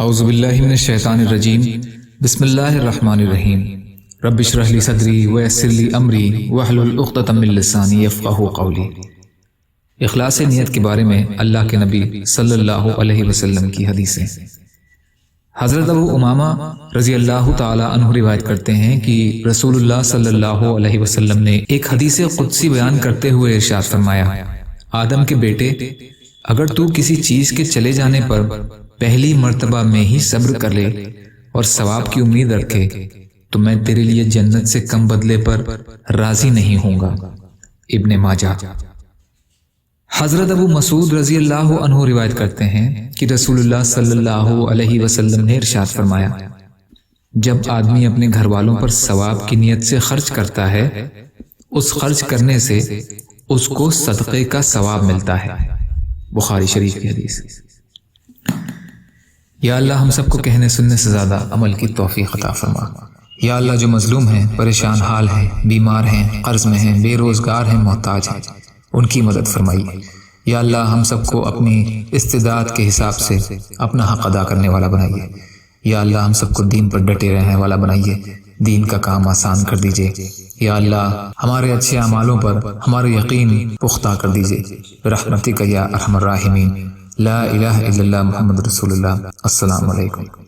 اعوذ باللہ من الشیطان الرجیم بسم اللہ الرحمن الرحیم رب اشرح لی صدری ویسر لی امری واحلل عقدۃ من لسانی یفقہوا قولی۔ اخلاص نیت کے بارے میں اللہ کے نبی صلی اللہ علیہ وسلم کی حدیثیں۔ حضرت ابو امامہ رضی اللہ تعالی عنہ روایت کرتے ہیں کہ رسول اللہ صلی اللہ علیہ وسلم نے ایک حدیث قدسی بیان کرتے ہوئے ارشاد فرمایا، آدم کے بیٹے، اگر تو کسی چیز کے چلے جانے پر پہلی مرتبہ میں ہی صبر کر لے اور ثواب کی امید رکھے تو میں تیرے لیے جنت سے کم بدلے پر راضی نہیں ہوں گا۔ ابن ماجہ۔ حضرت ابو مسعود رضی اللہ عنہ روایت کرتے ہیں کہ رسول اللہ صلی اللہ علیہ وسلم نے ارشاد فرمایا، جب آدمی اپنے گھر والوں پر ثواب کی نیت سے خرچ کرتا ہے، اس خرچ کرنے سے اس کو صدقے کا ثواب ملتا ہے۔ بخاری شریف کی حدیث۔ یا اللہ ہم سب کو کہنے سننے سے زیادہ عمل کی توفیق عطا فرما۔ یا اللہ جو مظلوم ہیں، پریشان حال ہیں، بیمار ہیں، قرض میں ہیں، بے روزگار ہیں، محتاج ہیں، ان کی مدد فرمائیے۔ یا اللہ ہم سب کو اپنی استعداد کے حساب سے اپنا حق ادا کرنے والا بنائیے۔ یا اللہ ہم سب کو دین پر ڈٹے رہنے والا بنائیے، دین کا کام آسان کر دیجیے۔ یا اللہ ہمارے اچھے اعمالوں پر ہمارا یقین پختہ کر دیجیے برحمتک یا ارحم الراحمین۔ لا الہ الا اللہ محمد رسول اللہ۔ السلام علیکم۔